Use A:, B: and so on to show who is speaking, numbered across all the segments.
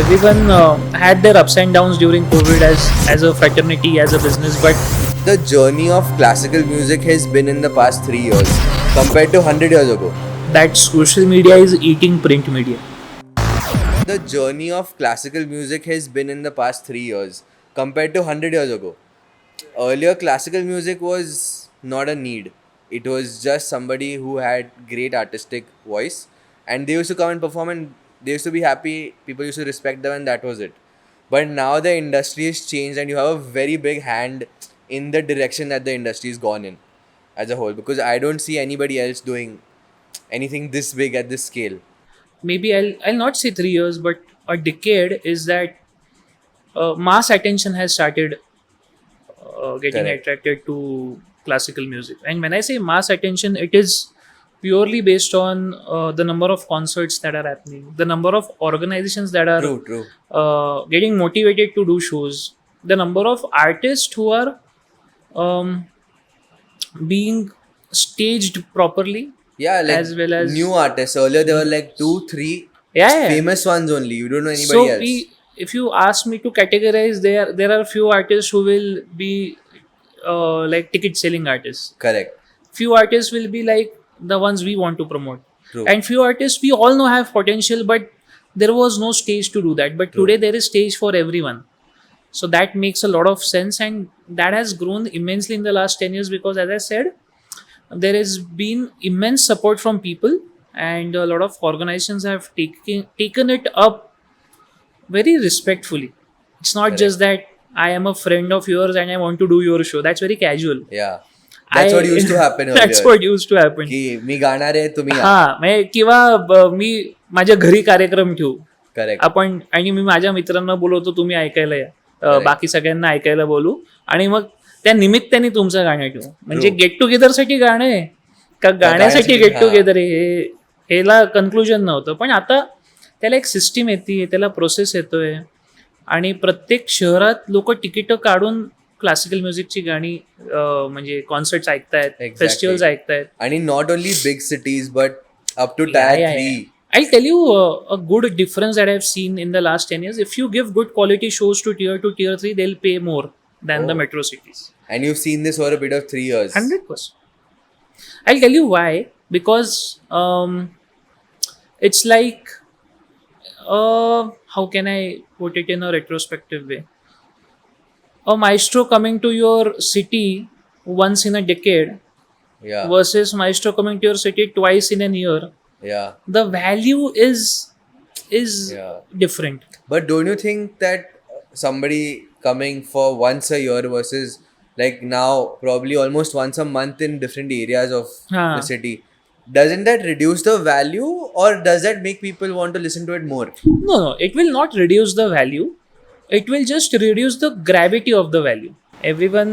A: Everyone had their ups and downs during COVID as a fraternity, as a business, but
B: The journey of classical music has been in the past 3 years compared to 100 years ago.
A: that social media is eating print media.
B: The journey of classical music has been in the past 3 years compared to 100 years ago. Earlier, classical music was not a need. It was just somebody who had great artistic voice, and they used to come and perform, and they used to be happy. People used to respect them, and that was it. But now the industry has changed, and you have a very big hand in the direction that the industry has gone in as a whole. Because I don't see anybody else doing anything this big at this scale.
A: Maybe I'll not say 3 years, but a decade is that mass attention has started getting
B: Correct.
A: attracted to classical music. And when I say mass attention, it is purely based on the number of concerts that are happening, the number of organizations that are
B: True, true.
A: getting motivated to do shows, the number of artists who are um, being staged properly,
B: Yeah, like
A: as well as
B: new artists. Earlier, there were like 2, 3
A: yeah.
B: famous ones only. You don't know anybody
A: So
B: else.
A: if you ask me to categorize, there are few artists who will be like ticket selling artists.
B: Correct.
A: Few artists will be like the ones we want to promote,
B: True.
A: and few artists we all know have potential, but there was no stage to do that. But
B: True.
A: today there is stage for everyone. So that makes a lot of sense, and that has grown immensely in the last 10 years because, as I said, there has been immense support from people, and a lot of organizations have taken it up very respectfully. It's not
B: Correct.
A: just that I am a friend of yours and I want to do your show. That's very casual.
B: Yeah. That's what used to happen earlier.
A: That's what used to happen.
B: की मी गाणार आहे तुम्ही या.
A: हा म्हणजे किंवा मी माझ्या घरी कार्यक्रम ठेवू
B: Correct.
A: आपण, आणि मी माझ्या मित्रांना बोलवतो, तुम्ही ऐकायला या,
B: Correct.
A: बाकी सगळ्यांना ऐकायला बोलू, आणि मग त्या निमित्ताने तुमचं गाणं ठेवू. म्हणजे
B: True.
A: गेट टुगेदर साठी गाणं आहे का गाण्यासाठी गेट
B: हा.
A: टुगेदर आहे, हेला कन्क्लुजन नव्हतं. पण आता त्याला एक सिस्टीम येते, त्याला प्रोसेस येतोय, आणि प्रत्येक शहरात लोक तिकीट काढून क्लासिकल म्युझिकची गाणी म्हणजे कॉन्सर्ट्स ऐकतायत,
B: Exactly.
A: फेस्टिवल्स ऐकतायत.
B: And not only big cities, but up to
A: Yeah,
B: tier
A: yeah,
B: 3.
A: yeah. I'll tell you a good difference that I've seen in the last 10 years. If you give good quality shows to tier 2, tier 3, they'll pay more than the
B: Oh.
A: metro cities.
B: And you've seen this over a bit of 3 years.
A: 100%. I'll tell you why. Because it's like, how can I put it in a retrospective way? A maestro coming to your city once in a decade
B: Yeah.
A: versus maestro coming to your city twice in a year.
B: Yeah.
A: The value is
B: Yeah.
A: different.
B: But don't you think that somebody coming for once a year versus like now probably almost once a month in different areas of
A: Ha.
B: the city, doesn't that reduce the value, or does that make people want to listen to it more?
A: No, it will not reduce the value. It will just reduce the gravity of the value. Everyone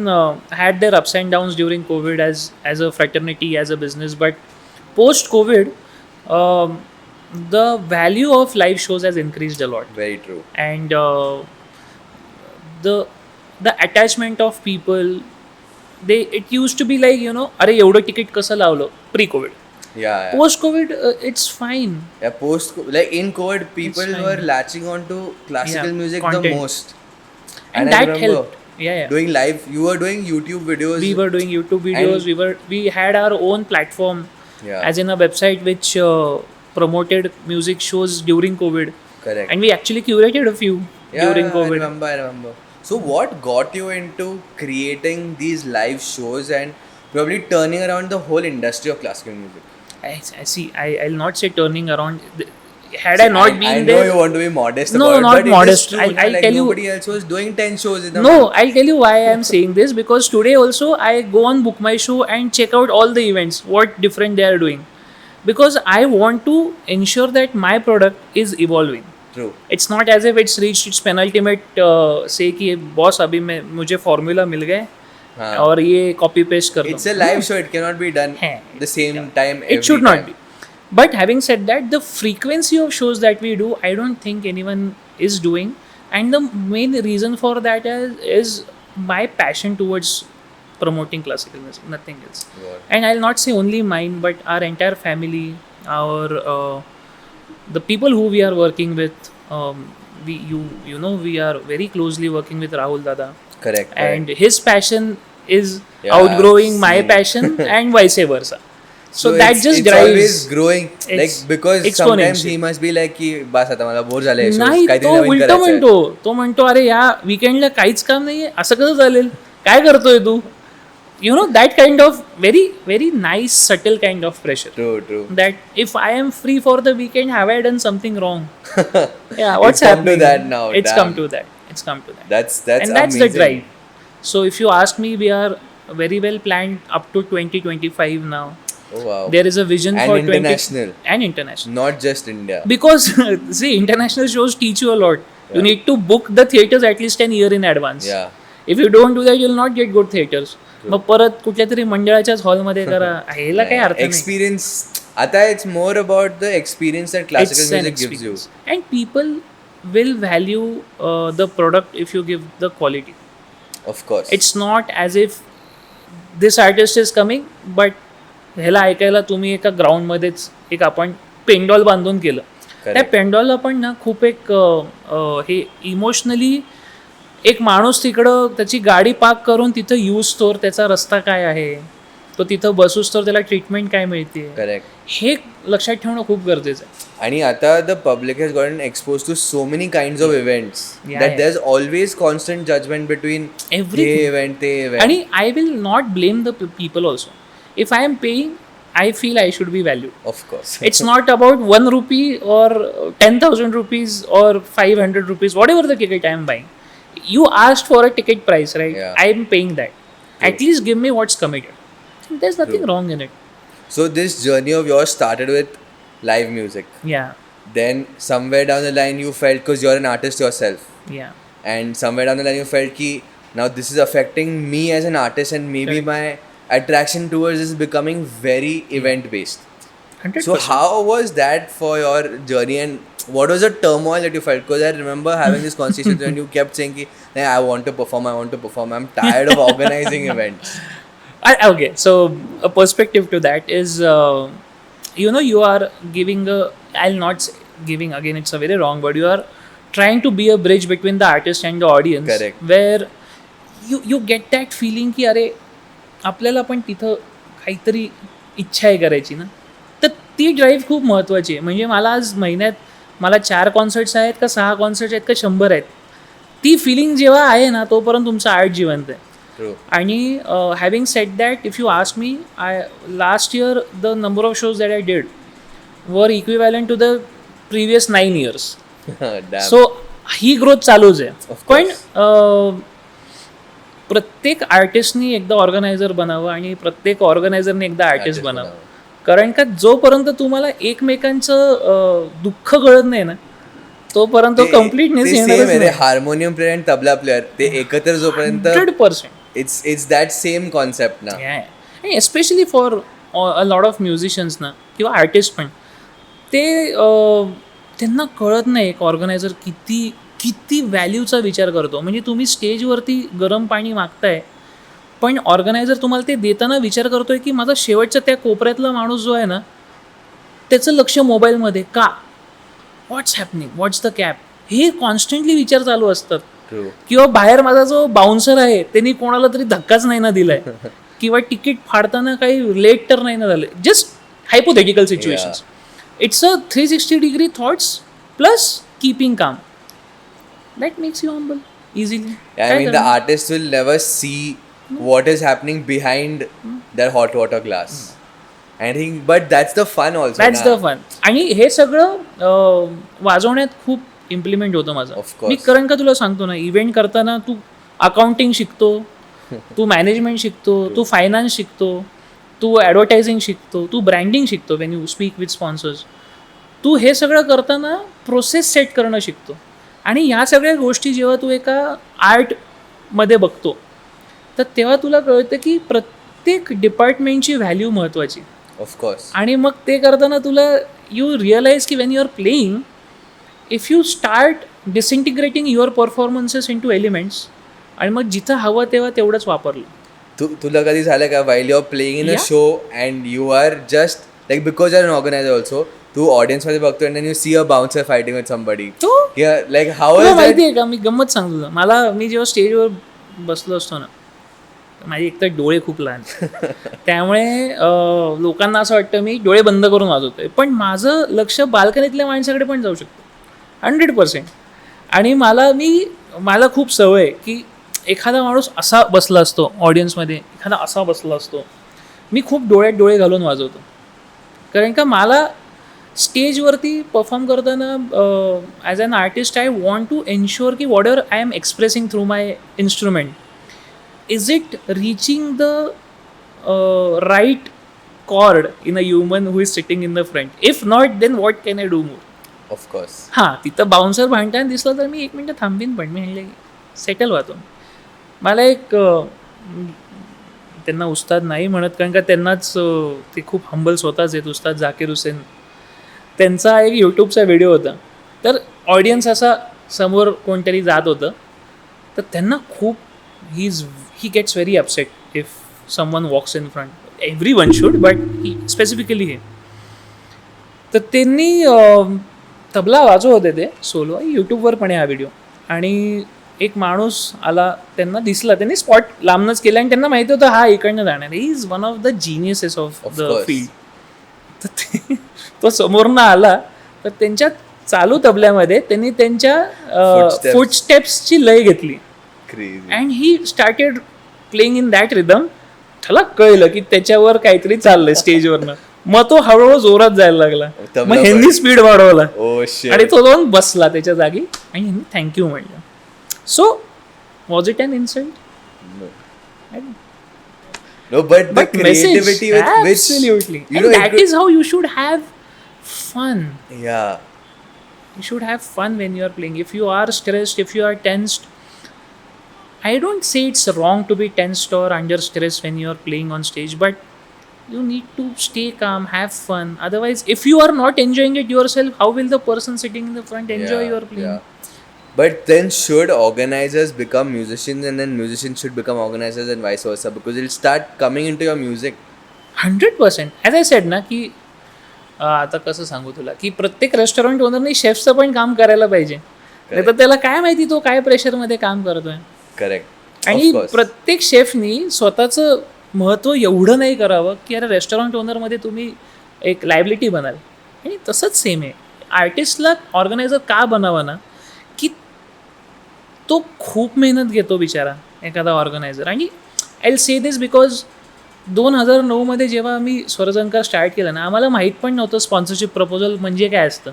A: had their ups and downs during COVID as a fraternity, as a business, but post COVID, the value of live shows has increased a lot,
B: Very true.
A: and the attachment of people. It used to be like, अरे एवढं ticket कसं लावलं pre COVID.
B: Yeah. Yeah.
A: Post COVID, it's fine.
B: Yeah, post like in COVID, people
A: fine.
B: were latching on to classical
A: Yeah,
B: music
A: content.
B: the most.
A: And
B: I
A: that
B: remember
A: helped. Yeah.
B: doing live. You were doing YouTube videos.
A: We were doing YouTube videos.
B: And-
A: We had our own platform,
B: Yeah.
A: as in a website which promoted music shows during COVID,
B: Correct.
A: and we actually curated a few during
B: I
A: COVID.
B: remember. So what got you into creating these live shows and probably turning around the whole industry of classical music?
A: I see. I'll not say turning around. Had I not
B: I
A: been
B: know
A: there,
B: you want to be modest
A: No,
B: about it,
A: not
B: but it is
A: modest.
B: true,
A: I'll
B: like
A: tell you-
B: nobody else was doing 10 shows in a
A: no,
B: month.
A: I'll tell you why I'm saying this, because today also I go on Book My Show and check out all the events, what different they are doing, because I want to ensure that my product is evolving.
B: True.
A: It's not as if it's reached its penultimate say कि boss अभी मुझे formula मिल गए
B: हाँ.
A: और ये copy paste कर
B: It's a live show. It cannot be done
A: है.
B: the same time.
A: It should not be. But having said that, the frequency of shows that we do, I don't think anyone is doing, and the main reason for that is my passion towards promoting classical music, nothing else.
B: Wow.
A: And I'll not say only mine, but our entire family, our the people who we are working with, we are very closely working with Rahul Dada,
B: Correct.
A: and his passion is
B: Yeah,
A: outgrowing my
B: seen.
A: passion and vice versa. So that
B: it's,
A: just
B: it's
A: drives.
B: always growing. Like
A: It's
B: because sometimes
A: exponential.
B: he must be like की बस आता मला bore झालंय shows,
A: नाही,
B: काहीतरी
A: तो
B: नवीन
A: उलट
B: करायचं आहे.
A: म्हणतो, तो म्हणतो अरे या विकेंडला काहीच काम नाहीये, असं कसं चालेल, काय करतोय तू, that kind of very very nice subtle kind of pressure,
B: True.
A: that if I am free for the weekend, have I done something wrong? Yeah, what's
B: It's come to
A: happening?
B: that now,
A: It's
B: damn.
A: come to that.
B: That's
A: And that's the
B: amazing.
A: drive. So if you ask me, we are very well planned up to 2025 now.
B: Oh wow.
A: There is a vision
B: And
A: for
B: international.
A: 20 and international.
B: Not just India.
A: Because see, international shows teach you a lot. You
B: Yeah.
A: need to book the theaters at least an year in advance.
B: Yeah.
A: If you don't do that, you'll not get good theaters. मग परत कुठल्या तरी मंडळाच्याच हॉलमध्ये करा, ह्याला काही अर्थ नाही.
B: Experience. आता it's more about the experience that classical
A: It's an
B: music gives you.
A: experience. And people will value the product if you give the quality.
B: Of course.
A: It's not as if this artist is coming, but ह्याला ऐकायला तुम्ही एका ग्राउंडमध्येच एक आपण पेंडॉल बांधून केलं. त्या पेंडॉलला पण ना खूप एक हे इमोशनली एक माणूस तिकडं त्याची गाडी पार्क करून तिथं यूज तोर त्याचा रस्ता काय आहे, तो तिथं बसूस तर त्याला ट्रीटमेंट काय मिळते,
B: Correct.
A: हे लक्षात ठेवणं खूप गरजेचं आहे.
B: आणि आता the public has gotten exposed to so many kinds of events that there's always constant judgment between
A: Everything.
B: ते event, ते event.
A: आणि I will not blame the people also. If I am paying, I feel I should be valued.
B: Of course.
A: It's not about 1 rupee or 10,000 rupees or 500 rupees, whatever the ticket I am buying. You asked for a ticket price, right?
B: Yeah.
A: I am paying that. At least give me what's committed. There's nothing wrong in it.
B: So this journey of yours started with live music.
A: Yeah,
B: Then somewhere down the line you felt, because you're an artist yourself,
A: yeah.
B: and somewhere down the line you felt ki now this is affecting me as an artist, and maybe
A: Correct.
B: my attraction towards is becoming very event based.
A: 100%.
B: So how was that for your journey, and what was the turmoil that you felt? Because I remember having this conversation and you kept saying ki, "Nahi, I want to perform, I'm tired of organizing events."
A: Okay, so a perspective to that is, you are giving I'll not say giving, again it's a very wrong word, you are trying to be a bridge between the artist and the audience.
B: Correct.
A: Where you get that feeling की अरे आपल्याला पण तिथं काहीतरी इच्छा आहे करायची ना, तर ती ड्राईव्ह खूप महत्त्वाची आहे. म्हणजे मला आज महिन्यात मला 4 कॉन्सर्ट्स आहेत का 6 कॉन्सर्ट्स आहेत का 100 आहेत, ती फिलिंग जेव्हा आहे ना तोपर्यंत तुमचं आर्ट जिवंत आहे.
B: True.
A: आणि having said that, if you ask me, last year the number of shows that I did were equivalent to the previous 9 years.
B: Damn.
A: So ही ग्रोथ चालूच आहे.
B: Of
A: पण
B: course.
A: प्रत्येक आर्टिस्टनी एकदा ऑर्गनायझर बनावं आणि प्रत्येक ऑर्गनायझरने एकदा आर्टिस्ट
B: Artist
A: बनावं.
B: बनावं.
A: कारण का जोपर्यंत तुम्हाला एकमेकांचं दुःख कळत नाही ना, तोपर्यंत कम्प्लीटनेस येणारच नाही.
B: हार्मोनियम प्लेअर आणि तबला प्लेअर ते एकत्र जोपर्यंत
A: 100%.
B: it's that same concept ना.
A: आणि especially for a lot of musicians ना किंवा आर्टिस्ट पण, ते त्यांना कळत नाही एक ऑर्गनायझर किती व्हॅल्यूचा विचार करतो. म्हणजे तुम्ही स्टेजवरती गरम पाणी मागताय, पण ऑर्गनायझर तुम्हाला ते देताना विचार करतोय की माझा शेवटचा त्या कोपऱ्यातला माणूस जो आहे ना, त्याचं लक्ष मोबाईलमध्ये का, what's happening, what's the cap, हे कॉन्स्टंटली विचार चालू असतात.
B: True.
A: किंवा बाहेर माझा जो बाउन्सर आहे त्यांनी कोणाला तरी धक्काच नाही ना दिलाय, किंवा तिकीट फाडताना काही लेट तर नाही ना झालं. Just hypothetical situations. It's a 360-degree thoughts plus keeping calm. That makes you humble easily.
B: Yeah, I mean the artist will never see what is happening behind their hot water glass. I think, but that's the fun also.
A: That's the fun. आणि हे सगळं वाजवण्यात खूप implement होतं माझं.
B: Of course.
A: मी कारण का तुला सांगतो ना, इव्हेंट करताना तू अकाउंटिंग शिकतो, तू मॅनेजमेंट शिकतो, तू फायनान्स शिकतो, तू ॲडव्हर्टायझिंग शिकतो, तू ब्रँडिंग शिकतो when you speak with sponsors. तू हे सगळं करताना प्रोसेस सेट करणं शिकतो. आणि ह्या सगळ्या गोष्टी जेव्हा तू एका आर्टमध्ये बघतो, तर तेव्हा तुला कळतं की प्रत्येक डिपार्टमेंटची व्हॅल्यू महत्त्वाची.
B: ऑफकोर्स.
A: आणि मग ते करताना तुला यू रिअलाइज की when you are playing, if you start disintegrating your performances into elements, आणि मग जिथं हवं तेव्हा तेवढंच वापरलं.
B: तुला कधी झालं का while you are playing in a
A: Yeah.
B: Show and you are just like, because are an organiser also, तू ऑडियन्स मध्ये बघतो and then you see a bouncer fighting with somebody.
A: तो
B: Yeah, like how
A: तुला
B: is
A: माहिती
B: that?
A: आहे का, मी गंमत सांगतो तुला. मी जेव्हा स्टेजवर बसलो असतो ना, माझे एकतर डोळे खूप लहान त्यामुळे लोकांना असं वाटतं मी डोळे बंद करून वाजवतोय, पण माझं लक्ष बाल्कनीतल्या माणसाकडे पण जाऊ शकतं 100%. आणि मला खूप सवय आहे की एखादा माणूस असा बसला असतो ऑडियन्समध्ये, एखादा असा बसला असतो, मी खूप डोळ्यात डोळे घालून वाजवतो. कारण का मला स्टेजवरती परफॉर्म करताना as an artist I want to ensure की whatever I am expressing through my instrument, is it reaching the right chord in a human who is sitting in the front? If not, then what can I do more?
B: Of course.
A: हां, तिथं bouncer भांडताना दिसलं तर मी 1 मिनटं थांबीन, पण मी म्हणले settle व्हा तुम्ही. मला एक त्यांना उस्ताद नाही म्हणत, कारण का त्यांनाच ते खूप हंबल स्वतःच आहेत, उस्ताद झाकीर हुसेन. त्यांचा एक यूट्यूबचा व्हिडिओ होता, तर ऑडियन्स असा समोर कोणतरी जात होतं, तर त्यांना खूप he gets very upset if someone walks in front. Everyone should, but he specifically he. तर त्यांनी तबला वाजवत होते ते सोलो, यूट्यूबवर पण आहे हा व्हिडिओ. आणि एक माणूस आला, त्यांना दिसला, त्यांनी स्पॉट लांबनच केला आणि त्यांना माहिती होतं हा इकडनं जाणार. He is one of the geniuses of the field. तर तो समोरनं आला, तर त्यांच्या चालू तबल्यामध्ये त्यांनी त्यांच्या फुटस्टेप्सची लय घेतली.
B: Crazy.
A: And he started playing in that rhythm. त्याला कळलं की त्याच्यावर काहीतरी चाललंय स्टेजवरनं. मग तो हळूहळू जोरात जायला लागला. मग ह्यांनी स्पीड वाढवला आणि तो जाऊन बसला त्याच्या जागी आणि ह्यांनी थँक्यू म्हणलं. So was it an insult?
B: No, but the creativity with which
A: absolutely, and that is how you should have fun.
B: Yeah.
A: You should have fun when you are playing. If you are stressed, if you are tensed, I don't say it's wrong to be tensed or under stress when you are playing on stage, but you need to stay calm, have fun. Otherwise, if you are not enjoying it yourself, how will the person sitting in the front enjoy your playing?
B: Yeah. But then should organizers become musicians and then musicians should become organizers and vice versa, because it'll start coming into your music.
A: 100%. As I said ना की आता कसं सांगू तुला की प्रत्येक restaurant ओनरने शेफचं पण काम करायला पाहिजे. नाही तर त्याला काय माहिती तो काय प्रेशरमध्ये काम करतोय.
B: करेक्ट.
A: आणि प्रत्येक शेफनी स्वतःचं महत्त्व एवढं नाही करावं की अरे रेस्टॉरंट ओनरमध्ये तुम्ही एक लायबिलिटी बनाल. आणि तसंच सेम आहे आर्टिस्टला ऑर्गनायझर का बनावा ना, की तो खूप मेहनत घेतो बिचारा एखादा ऑर्गनायझर. आणि I will say this because 2009 जेव्हा आम्ही स्वरझंकार स्टार्ट केलं ना, आम्हाला माहीत पण नव्हतं स्पॉन्सरशिप प्रपोजल म्हणजे काय असतं.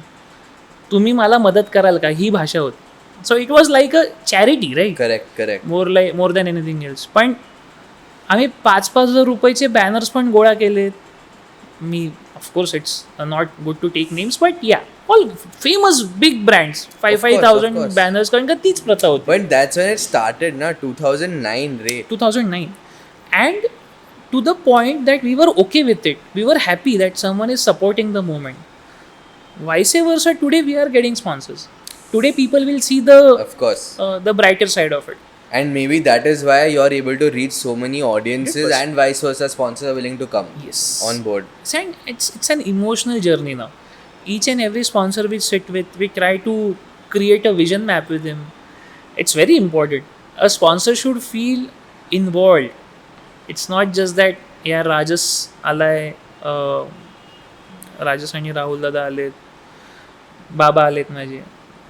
A: तुम्ही मला मदत कराल का, ही भाषा होती. So it was like a charity, right?
B: Correct.
A: More than anything else. पण आम्ही 5,000 रुपयाचे बॅनर्स पण गोळा केलेत. मी of course it's not good to take names, but या all famous big brands 5,000 banners, कारण का तीच प्रथा होती.
B: But that's when it started ना, 2009 रे.
A: 2009. And to the point that we were okay with it. We were happy that someone is supporting the movement. Vice versa, today we are getting sponsors. Today people will see
B: Of course.
A: The brighter side of it.
B: And maybe that is why you're able to reach so many audiences, and vice versa, sponsors are willing to come on board.
A: It's an emotional journey now. Each and every sponsor we sit with, we try to create a vision map with him. It's very important. A sponsor should feel involved. It's not just that यार राजस आलाय, राजस आणि राहुल दादा आलेत, बाबा आलेत माझे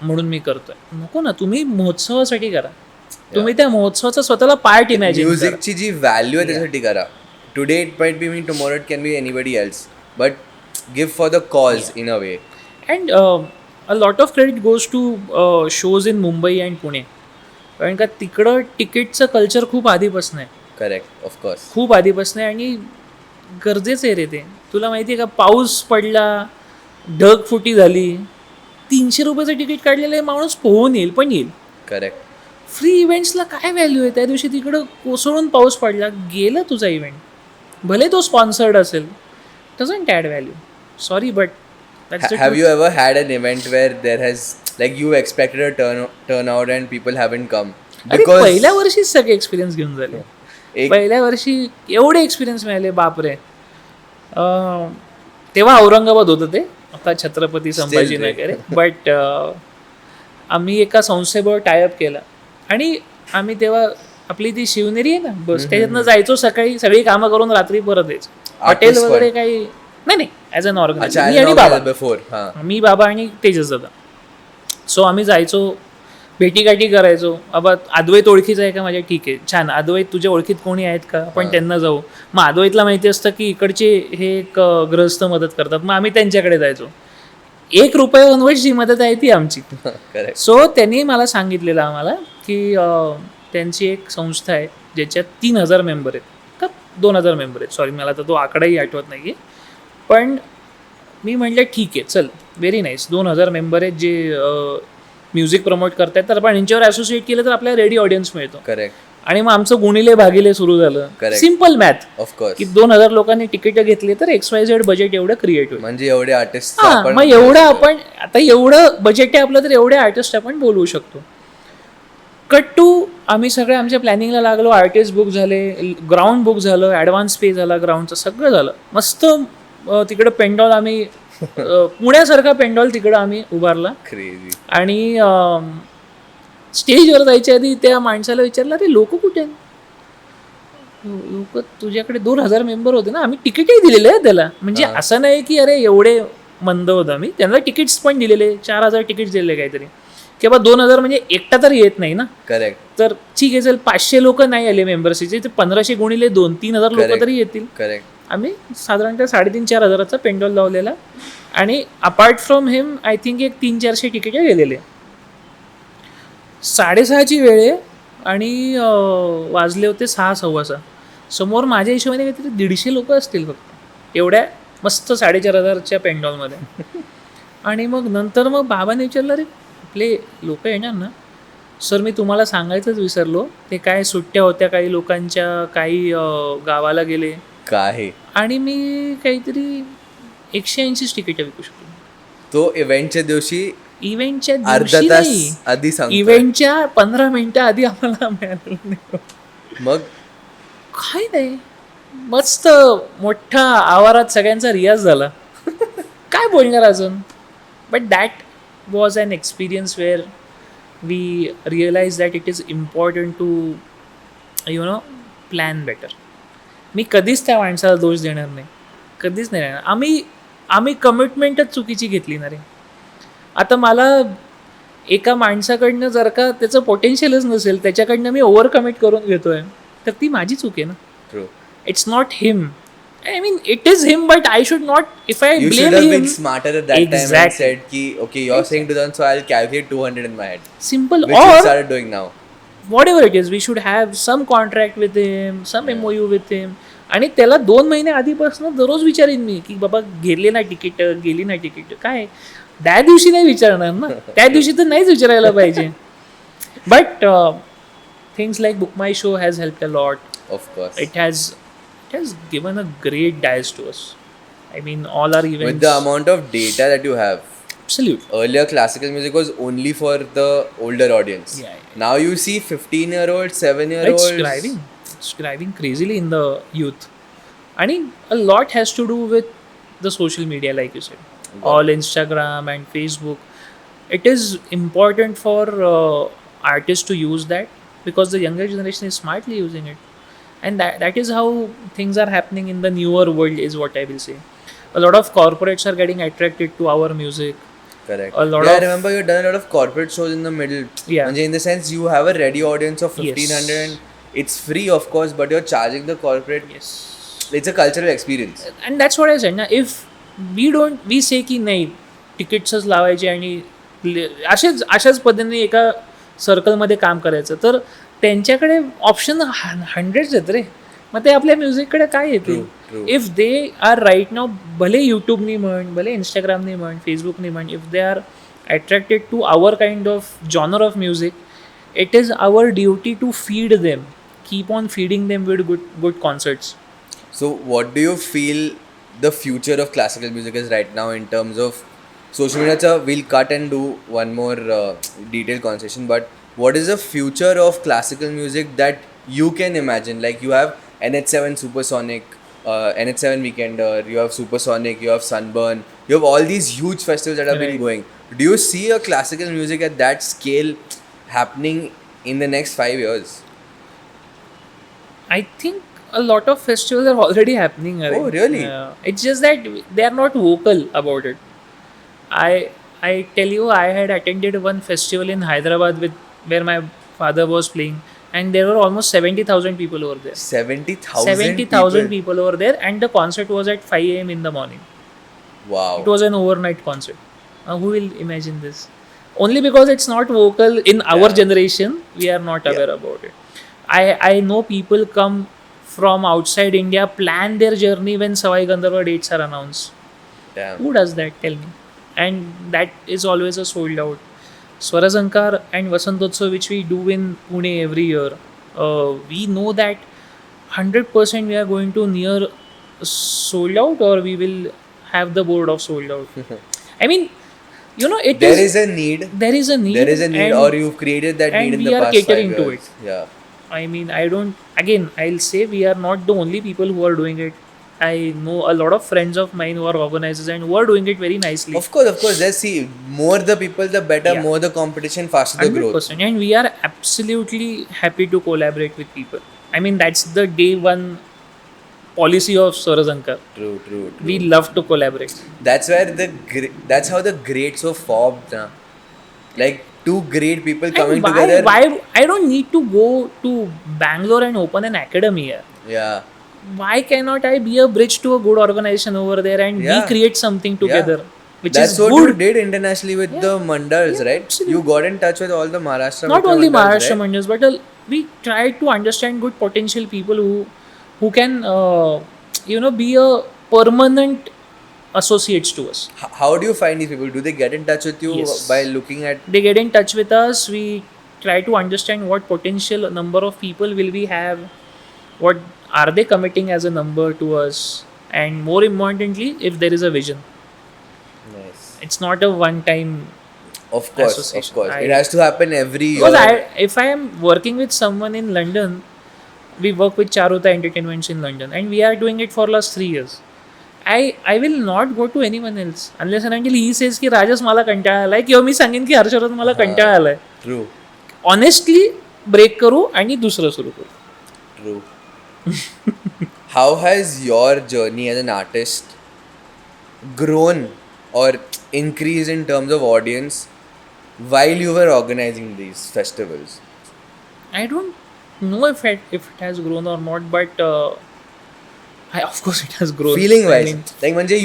A: म्हणून मी करतोय. नको ना, तुम्ही महोत्सवासाठी करा. तुम्ही त्या महोत्सवाचा स्वतःला पार्ट इमॅजिन.
B: म्युझिकची जी व्हॅल्यू आहे त्यासाठी करा. Today it might be me, tomorrow it can be anybody else, but give for the cause in a way.
A: And a lot of credit goes to shows in Mumbai and Pune, कारण का तिकडं तिकीटचं culture खूप आधीपासून आहे.
B: Correct, of course
A: खूप आधीपासून आहे आणि गरजेचं आहे रे ते. तुला माहिती आहे का, पाऊस पडला, ढगफुटी झाली, 300 रुपयाचं तिकीट काढलेलं आहे, माणूस पोहून येईल, पण येईल.
B: करेक्ट.
A: फ्री इव्हेंट्सला काय व्हॅल्यू आहे? त्या दिवशी तिकडं कोसळून पाऊस पडला, गेला तुझा इव्हेंट. भले तो स्पॉन्सर्ड असेल, doesn't add value. Sorry, but
B: have you ever had an event where there has, like, you expected a turnout and people haven't come?
A: Because पहिल्या वर्षीच सगळे एक्सपिरियन्स घेऊन झाले. पहिल्या वर्षी एवढे एक्सपिरियन्स मिळाले, बापरे. तेव्हा औरंगाबाद होतं ते, आता छत्रपती संभाजीनगर आहे. बट आम्ही एका संस्थेबरोबर टायअप केला आणि आम्ही तेव्हा आपली ती शिवनेरी आहे ना बस त्याच्यातनं जायचो सकाळी, सगळी कामं करून रात्री परत यायचो. हॉटेल
B: Artist
A: वगैरे
B: पण.
A: काही नाही ॲज अन ऑर्गनायझर
B: अच्छा
A: मी आणि बाबा,
B: बिफोर हां
A: मी बाबा आणि तेजस दादा. सो आम्ही जायचो, भेटीगाठी करायचो. बाबा अद्वैत ओळखीचा आहे का माझ्या, ठीक आहे छान, अद्वैत तुझ्या ओळखीत कोणी आहेत का, आपण त्यांना जाऊ. मग अद्वैतला माहिती असतं की इकडचे हे एक गृहस्थ मदत करतात, मग आम्ही त्यांच्याकडे जायचो. ₹1 जी मदत आहे ती आमची.
B: करेक्ट
A: सो त्यांनी मला सांगितलेलं आम्हाला की त्यांची एक संस्था आहे ज्याच्यात 3,000 मेंबर आहेत का 2,000 मेंबर आहेत, सॉरी मला तर तो आकडाही आठवत नाही आहे. पण मी म्हटलं ठीक आहे चल, व्हेरी नाईस, 2,000 मेंबर आहेत जे म्युझिक प्रमोट करतायत, तर आपण यांच्यावर असोसिएट केलं तर आपल्याला रेडी ऑडियन्स मिळतो.
B: करेक्ट
A: आणि मग आमचं गुणिले भागिले सुरू झालं.
B: Correct.
A: सिम्पल मॅथ
B: ऑफकोर्स
A: की 2,000 लोकांनी तिकीट घेतली तर XYZ बजेट एवढं क्रिएट होईल.
B: म्हणजे एवढे आर्टिस्ट
A: हा, मग एवढं आपण आता एवढं बजेट आहे आपलं तर एवढे आर्टिस्ट आपण बोलवू शकतो. कट टू आम्ही सगळे आमच्या प्लॅनिंगला लागलो, आर्टिस्ट बुक झाले, ग्राउंड बुक झालं, ॲडव्हान्स पे झाला, ग्राउंडचं सगळं झालं मस्त. तिकडं पेंडॉल आम्ही पुण्यासारखा पेंडॉल तिकडं आम्ही उभारला
B: क्रेझी
A: आणि स्टेजवर जायच्या आधी त्या माणसाला विचारलं अरे लोक कुठे आहेत? लोक तुझ्याकडे 2,000 मेंबर होते ना, आम्ही तिकीटही दिलेले आहे त्याला, म्हणजे असं नाही की अरे एवढे मंद होतं. आम्ही त्यांना तिकीट्स पण दिलेले, 4,000 तिकीट्स दिलेले काहीतरी, की बा 2,000 म्हणजे एकटा तर येत नाही ना.
B: करेक्ट
A: तर ठीक आहे चल, 500 लोक नाही आले मेंबर्सचे, ते 1,500 गुणिले 2, 3,000 लोक
B: Correct.
A: तरी येतील.
B: करेक्ट
A: आम्ही साधारणतः 3,500-4 हजाराचा पेंडॉल लावलेला आणि apart from him I think एक 300-400 तिकीट गेलेले. 6:30ची वेळ आहे आणि वाजले होते 6:15. समोर माझ्या हिशोबाने काहीतरी 150 लोक असतील फक्त एवढ्या मस्त 4,500च्या पेंडॉलमध्ये. आणि मग नंतर मग बाबाने विचारलं अरे आपले लोक येणार ना. सर मी तुम्हाला सांगायचंच विसरलो, ते काय सुट्ट्या होत्या काही लोकांच्या, काही गावाला गेले
B: काय
A: आणि मी काहीतरी 180 तिकीट विकू शकतो.
B: तो इव्हेंटच्या दिवशी
A: इव्हेंटच्या
B: अर्धा
A: दिवशी
B: तास
A: नाही,
B: आधी सांगतो.
A: इव्हेंटच्या 15 मिनिटं आधी आम्हाला मिळालं नाही.
B: मग
A: काय नाही, मस्त मोठ्या आवारात सगळ्यांचा रियाज झाला. काय बोलणार अजून. But that was an experience where we realise that it is important to you know plan better. मी कधीच त्या माणसाला दोष देणार नाही, कधीच नाही देणार. आम्ही कमिटमेंटच चुकीची घेतली ना रे. आता मला एका माणसाकडनं जर का त्याचं पोटेन्शियलच नसेल, त्याच्याकडनं मी ओव्हर कमिट करून घेतोय, तर ती माझी चूक आहे ना.
B: True
A: it's not him. I mean, it is him, but I should not. If I
B: You
A: blame
B: should have
A: him,
B: been smarter at that time and
A: Exactly.
B: said ki okay you're saying 2,000 so I'll calculate 200 in my head,
A: simple.
B: which you
A: Or
B: started doing now.
A: whatever it is, we should have some contract with him, some MOU with him. आणि त्याला 2 महिने आधीपासून दररोज विचारीन मी की बाबा गेले ना ticket, गेली ना तिकीट. काय त्या दिवशी नाही विचारणार ना, त्या दिवशी तर नाहीच विचारायला पाहिजे. But things like book my show has help a lot.
B: Of course.
A: It has given a great dice to us. I mean, all our events.
B: With the amount of data that you have.
A: Absolutely.
B: Earlier classical music was only for the older audience.
A: Yeah.
B: Now you see 15-year-olds, 7-year-olds.
A: It's driving crazily in the youth. I mean, a lot has to do with the social media, like you said. All Instagram and Facebook. It is important for artists to use that because the younger generation is smartly using it. And that is how things are happening in the newer world, is what I will say. A lot of corporates are getting attracted to our music.
B: Correct.
A: A lot
B: I
A: of-
B: remember you've done a lot of corporate shows in the middle.
A: Yeah.
B: In the sense you have a ready audience of
A: Yes.
B: 1,500 and it's free of course, but you're charging the corporate.
A: Yes.
B: It's a cultural experience.
A: And that's what I said. Now, if we say की नाही तिकीट्सच लावायचे आणि अशाच पद्धतीने एका सर्कलमध्ये काम करायचं, तर त्यांच्याकडे ऑप्शन 100s आहेत रे. मग ते आपल्या म्युझिककडे काय येतील.
B: True.
A: If they are right now, भले यूट्यूबनी म्हण, भले इंस्टाग्रामनी म्हण, फेसबुकनी म्हण, if they are attracted to our kind of genre of music, it is our duty to feed them, keep on feeding them with good concerts.
B: So what do you feel the future of classical music is right now in terms of social media? So we'll cut and do one more detailed conversation, but what is the future of classical music that you can imagine? Like you have NH7 Supersonic, NH7 Weekender, you have Supersonic, you have Sunburn, you have all these huge festivals that have been
A: Right.
B: going. Do you see a classical music at that scale happening in the next 5 years?
A: I think a lot of festivals are already happening. Arey.
B: Oh, really?
A: It's just that they are not vocal about it. I tell you, I had attended one festival in Hyderabad with where my father was playing, and there were almost 70,000 people over there.
B: 70,000
A: 70,000
B: people.
A: people over there, and the concert was at 5 a.m. in the morning.
B: Wow.
A: It was an overnight concert. Who will imagine this? Only because it's not vocal in our
B: Yeah.
A: generation, we are not aware about it. I know people come from outside India, plan their journey when Savai Gandharva dates are announced.
B: Damn.
A: Who does that? Tell me. And that is always a sold out. Swarazankar and Vasantotsav, which we do in Pune every year, we know that 100% we are going to near sold out, or we will have the board of sold out. I mean, you know,
B: There is a need.
A: there is a need.
B: There is a need,
A: and
B: or you've created that
A: and
B: need in
A: we
B: the
A: are
B: past 5
A: catering to
B: years. Yeah.
A: I mean, I'll say we are not the only people who are doing it. I know a lot of friends of mine who are organizers and who are doing it very nicely.
B: Of course. Let's see. More the people, the better.
A: Yeah.
B: More the competition, faster the growth.
A: 100%. And we are absolutely happy to collaborate with people. I mean, that's the day one policy of Swarazankar.
B: True.
A: We love to collaborate.
B: That's where that's how the greats were formed. Like two great people coming
A: And
B: together.
A: why I don't need to go to Bangalore and open an academy here.
B: Yeah.
A: Why cannot I be a bridge to a good organization over there and
B: Yeah.
A: we create something together, which
B: That's
A: is
B: what
A: good.
B: you did internationally with the mandals,
A: Yeah,
B: right?
A: absolutely.
B: You got in touch with all the Maharashtra.
A: Not
B: Mitra
A: only
B: mandals,
A: Maharashtra
B: right?
A: Mandas, but we try to understand good potential people who can be a permanent associates to us.
B: How do you find these people? Do they get in touch with you
A: Yes.
B: by looking at?
A: They get in touch with us. We try to understand what potential number of people will we have, what are they committing as a number to us, and more importantly, if there is a vision.
B: Nice.
A: It's not a one-time.
B: Of course.
A: Association.
B: It has to happen every year.
A: Because if I am working with someone in London, we work with Charuta Entertainments in London, and we are doing it for last 3 years. I will not go to anyone else unless and until he says की राजस मला कंटाळा आलाय किंवा मी सांगेन की हर्षवर्धन मला कंटाळा आलाय.
B: True.
A: Honestly ब्रेक करू आणि दुसरं सुरू करू.
B: True. How has your journey as an artist grown or increased in terms of audience while you were organizing these festivals?
A: I don't know if it has grown or not, but of course it has grown.
B: Feeling wise,
A: I mean,
B: like manje,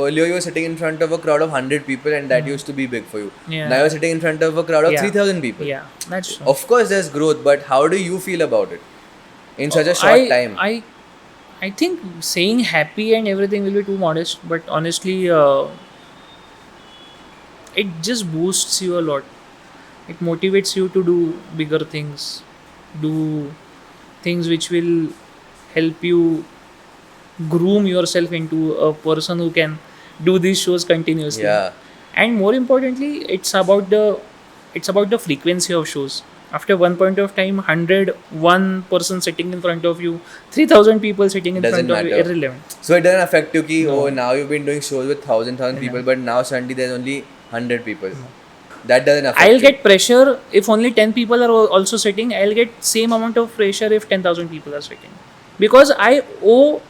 B: earlier you were sitting in front of a crowd of 100 people and that used to be big for you.
A: Yeah.
B: Now you're sitting in front of a crowd of
A: Yeah.
B: 3,000 people.
A: yeah, that's true.
B: Of course there's growth, but how do you feel about it in such a short time?
A: I think saying happy and everything will be too modest, but honestly, it just boosts you a lot. It motivates you to do bigger things, do things which will help you groom yourself into a person who can do these shows continuously.
B: Yeah.
A: And more importantly, it's about the frequency of shows. After one point of time, 101 person sitting in front of you, 3,000 people sitting in
B: Doesn't
A: front of you,
B: matter.
A: irrelevant.
B: So it doesn't affect you ki,
A: No.
B: oh, now you've been doing shows with 1,000 people, but now suddenly there's only 100 people. That doesn't affect
A: I'll
B: you.
A: get pressure if only 10 people are also sitting. I'll get same amount of pressure if 10,000 people are sitting, because I owe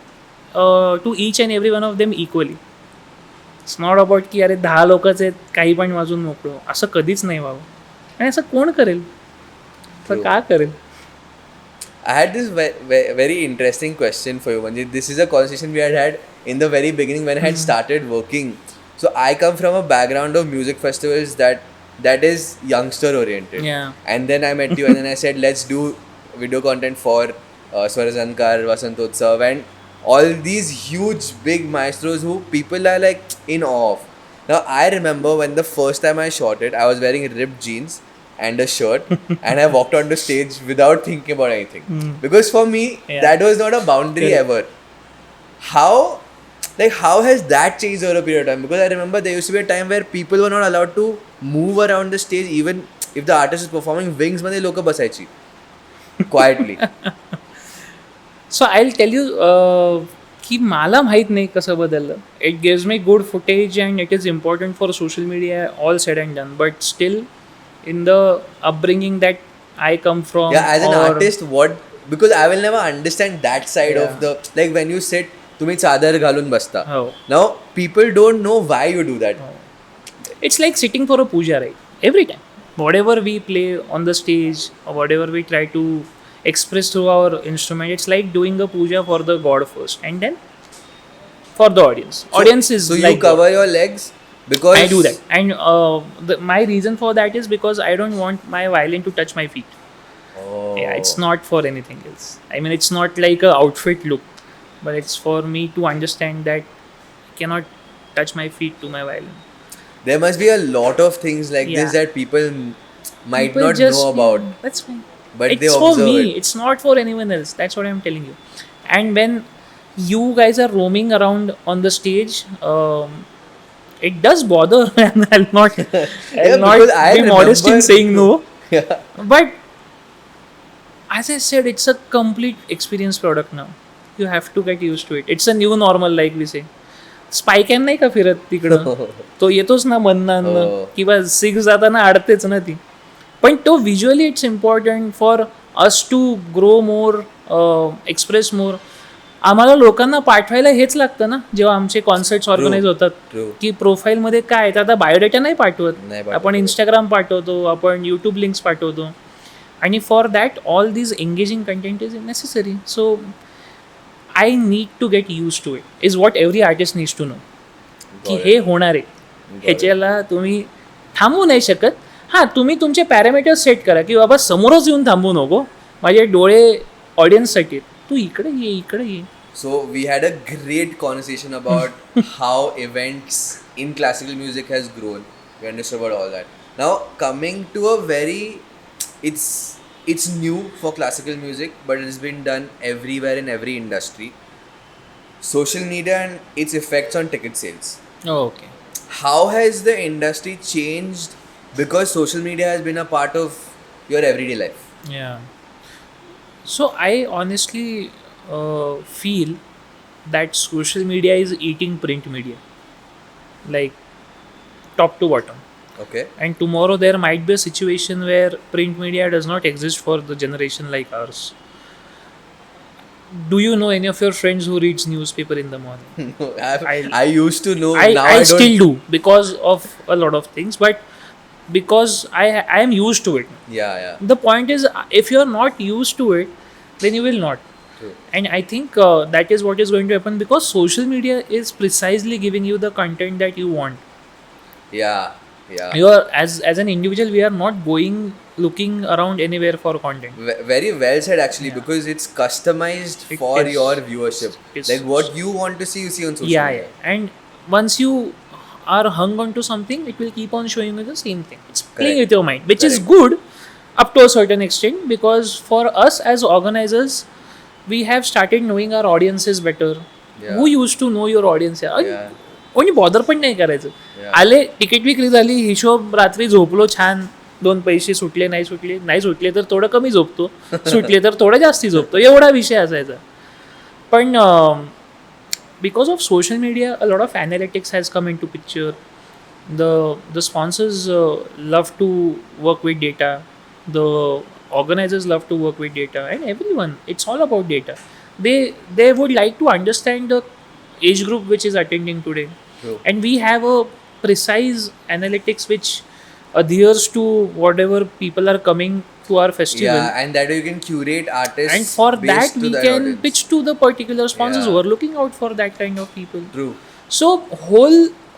A: to each and every one of them equally. It's not about की अरे 10 लोकच आहेत काही पण वाजून मोकळं, असं कधीच नाही व्हावं. आणि असं कोण करेल, तर
B: True.
A: का करेल.
B: I had this very interesting question for you. Manji. This is a conversation we had in the very beginning when I had started working. So I come from a background of music festivals that is youngster oriented.
A: Yeah.
B: And then I met you and then I said, let's do video content for Swarazankar, Vasantotsav and all these huge big maestros who people are like in awe of. Now I remember when the first time I shot it, I was wearing ripped jeans and a shirt and I walked onto stage without thinking about anything. Because for me,
A: Yeah.
B: that was not a boundary
A: Correct.
B: ever. How has that changed over a period of time? Because I remember there used to be a time where people were not allowed to move around the stage even if the artist is performing. Wings मध्ये लोक बसायची quietly.
A: So I'll tell you की मला माहीत नाही कसं बदललं. It gives me good footage and it is important for social media all said and done, but still in the upbringing that I come from.
B: Yeah, as an
A: or
B: artist, what, because I will never understand that side of
A: Yeah.
B: the, like when you sit, तुम्ही चादर घालून बसता.
A: हो.
B: Now people don't know why you do that.
A: It's like sitting for a puja, right? Every time. Whatever we play on the stage or whatever we try to express through our instrument, it's like doing a puja for the god first and then for the audience. Audience is
B: So you
A: like
B: cover your legs because
A: I do that. And my reason for that is because I don't want my violin to touch my feet.
B: Oh.
A: Yeah, it's not for anything else. I mean, it's not like a outfit look, but it's for me to understand that I cannot touch my feet to my violin.
B: There must be a lot of things like
A: Yeah.
B: this that people might
A: People
B: not
A: just,
B: know about.
A: yeah, that's fine.
B: But
A: It's
B: they
A: for
B: observe
A: me.
B: it.
A: It's not for anyone else. That's what I'm telling you. And when you guys are roaming around on the stage, it does bother, and I'll not, I'll not
B: because I
A: be modest in
B: remember-
A: saying no.
B: Yeah.
A: But as I said, it's a complete experience product now. You have to get used to it. It's a new normal, like we say. स्पायकॅन नाही का फिरत तिकडं, तो येतोच ना म्हणणं किंवा six जाताना अडतेच ना ती. पण तो visually it's important for us to grow more, express more. आम्हाला लोकांना पाठवायला हेच लागतं ना जेव्हा आमचे कॉन्सर्ट्स ऑर्गनाईज होतात,
B: True.
A: की प्रोफाईलमध्ये काय आहे, तर आता बायोडेटा नाही पाठवत,
B: नाही पाठवत.
A: आपण इंस्टाग्राम पाठवतो, आपण यूट्यूब लिंक्स पाठवतो. आणि for that all these engaging content is necessary. So I need to get used to it, is what every artist needs to know. की
B: Got it.
A: हे होणार आहे, ह्याच्याला तुम्ही थांबवू नाही शकत. हां, तुम्ही तुमचे पॅरामीटर्स सेट करा की बाबा समोरच येऊन थांबू नको, माझे डोळे ऑडियन्ससाठी, तू इकडे ये, इकडे ये.
B: So we had a great conversation about how events in classical music has grown. We understood about all that. Now coming to a very, it's new for classical music, but it's been done everywhere in every industry. Social media and its effects on ticket sales.
A: Okay.
B: How has the industry changed because social media has been a part of your everyday life?
A: Yeah. So I honestly feel that social media is eating print media, like top to bottom.
B: Okay.
A: And tomorrow there might be a situation where print media does not exist for the generation like ours. Do you know any of your friends who reads newspaper in the morning?
B: I used to know.
A: I
B: now I don't.
A: still do because of a lot of things, but because I am used to it.
B: Yeah.
A: The point is, if you are not used to it, then you will not.
B: True.
A: And I think that is what is going to happen, because social media is precisely giving you the content that you want.
B: Yeah.
A: You are, as an individual, we are not going looking around anywhere for content.
B: Very well said, actually, because it's customized
A: It
B: for
A: is.
B: your viewership.
A: It's-
B: Like what you want to see, you see on social
A: Yeah.
B: media.
A: And once you are hung onto something, it will keep on showing you the same thing. It's playing
B: Correct.
A: with your mind, which is
B: Correct.
A: good up to a certain extent, because for us as organizers, we have started knowing our audiences better.
B: Yeah.
A: Who used to know your audience?
B: Yeah.
A: कोणी bother पण नाही करायचं.
B: Yeah.
A: आले, ticket विक्री झाली, हिशोब, रात्री झोपलो छान, 2 पैसे सुटले, नाही सुटले तर थोडं कमी झोपतो, सुटले तर थोडं जास्ती झोपतो, एवढा विषय असायचा. पण because of social media, a lot of analytics has come into picture. The sponsors love to work with data, the organizers love to work with data, and everyone, it's all about data. They would like to understand the age group which is attending today.
B: True.
A: And we have a precise analytics which adheres to whatever people are coming to our festival.
B: Yeah, and that way you can curate artists.
A: And for
B: based
A: that
B: to
A: we
B: that
A: can
B: audience.
A: pitch to the particular sponsors
B: Yeah.
A: who are looking out for that kind of people.
B: True.
A: So